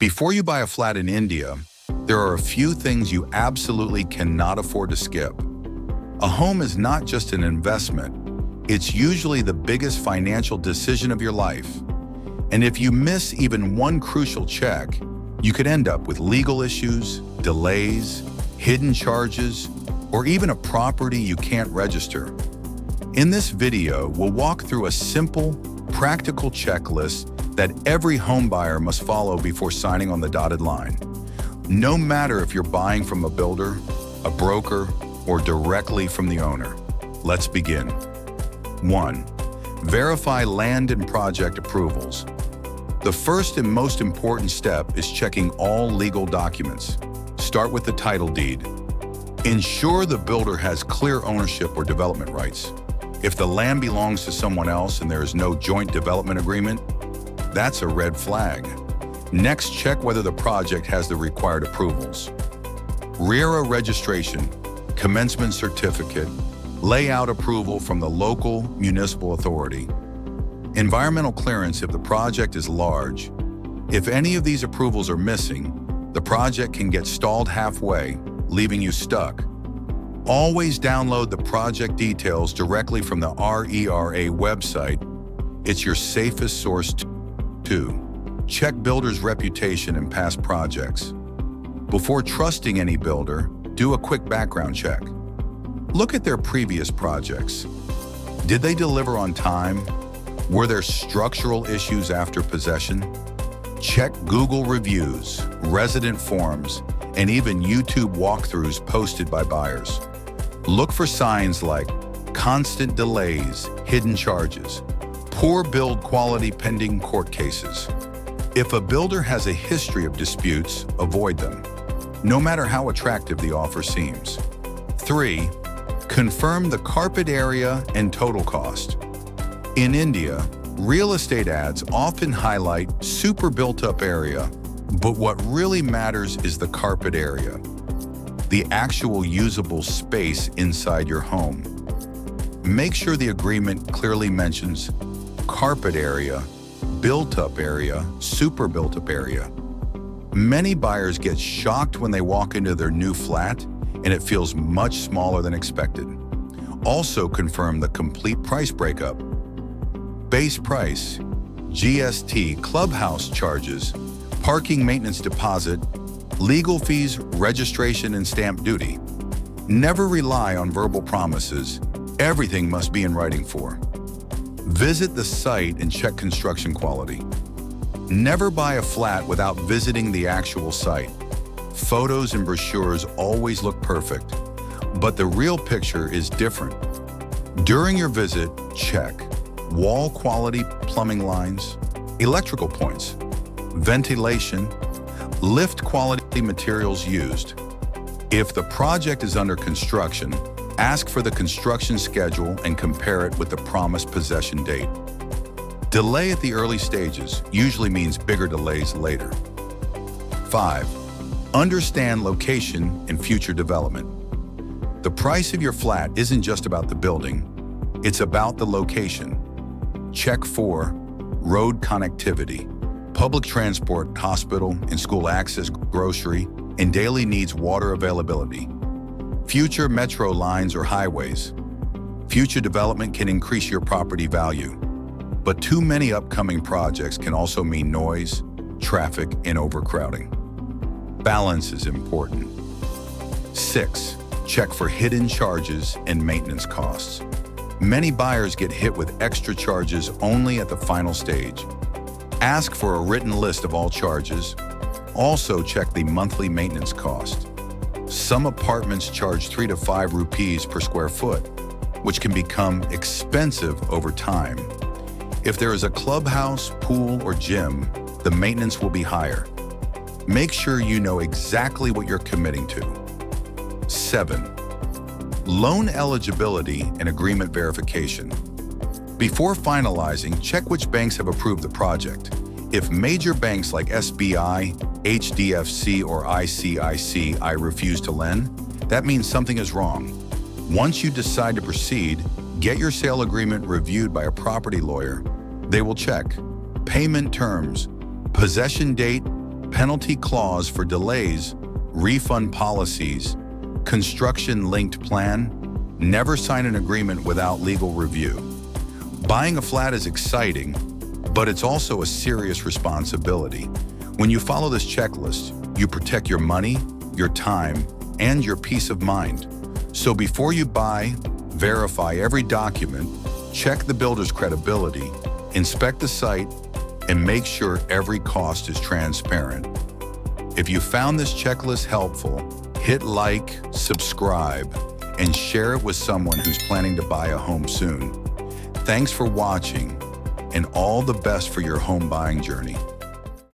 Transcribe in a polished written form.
Before you buy a flat in India, there are a few things you absolutely cannot afford to skip. A home is not just an investment, it's usually the biggest financial decision of your life. And if you miss even one crucial check, you could end up with legal issues, delays, hidden charges, or even a property you can't register. In this video, we'll walk through a simple, practical checklist that every homebuyer must follow before signing on the dotted line. No matter if you're buying from a builder, a broker, or directly from the owner. Let's begin. 1. Verify land and project approvals. The first and most important step is checking all legal documents. Start with the title deed. Ensure the builder has clear ownership or development rights. If the land belongs to someone else and there is no joint development agreement, that's a red flag. Next, check whether the project has the required approvals. RERA registration, commencement certificate, layout approval from the local municipal authority. Environmental clearance if the project is large. If any of these approvals are missing, the project can get stalled halfway, leaving you stuck. Always download the project details directly from the RERA website. It's your safest source. 2. Check builder's reputation in past projects. Before trusting any builder, do a quick background check. Look at their previous projects. Did they deliver on time? Were there structural issues after possession? Check Google reviews, resident forums, and even YouTube walkthroughs posted by buyers. Look for signs like constant delays, hidden charges, poor build quality pending court cases. If a builder has a history of disputes, avoid them, no matter how attractive the offer seems. 3. Confirm the carpet area and total cost. In India, real estate ads often highlight super built-up area, but what really matters is the carpet area, the actual usable space inside your home. Make sure the agreement clearly mentions carpet area, built-up area, super built-up area. Many buyers get shocked when they walk into their new flat and it feels much smaller than expected. Also confirm the complete price breakup. Base price, GST, clubhouse charges, parking maintenance deposit, legal fees, registration, and stamp duty. Never rely on verbal promises. Everything must be in writing for. Visit the site and check construction quality. Never buy a flat without visiting the actual site. Photos and brochures always look perfect, but the real picture is different. During your visit, check wall quality, plumbing lines, electrical points, ventilation, lift quality, materials used. If the project is under construction, ask for the construction schedule and compare it with the promised possession date. Delay at the early stages usually means bigger delays later. 5. Understand location and future development. The price of your flat isn't just about the building, it's about the location. Check for road connectivity, public transport, hospital and school access, grocery, and daily needs water availability. Future metro lines or highways. Future development can increase your property value, but too many upcoming projects can also mean noise, traffic, and overcrowding. Balance is important. 6. Check for hidden charges and maintenance costs. Many buyers get hit with extra charges only at the final stage. Ask for a written list of all charges. Also check the monthly maintenance cost. Some apartments charge 3 to 5 rupees per square foot, which can become expensive over time. If there is a clubhouse, pool, or gym, the maintenance will be higher. Make sure you know exactly what you're committing to. 7. Loan eligibility and agreement verification. Before finalizing, check which banks have approved the project. If major banks like SBI, HDFC, or ICICI refuse to lend, that means something is wrong. Once you decide to proceed, get your sale agreement reviewed by a property lawyer. They will check payment terms, possession date, penalty clause for delays, refund policies, construction-linked plan, never sign an agreement without legal review. Buying a flat is exciting, but it's also a serious responsibility. When you follow this checklist, you protect your money, your time, and your peace of mind. So before you buy, verify every document, check the builder's credibility, inspect the site, and make sure every cost is transparent. If you found this checklist helpful, hit like, subscribe, and share it with someone who's planning to buy a home soon. Thanks for watching, and all the best for your home buying journey.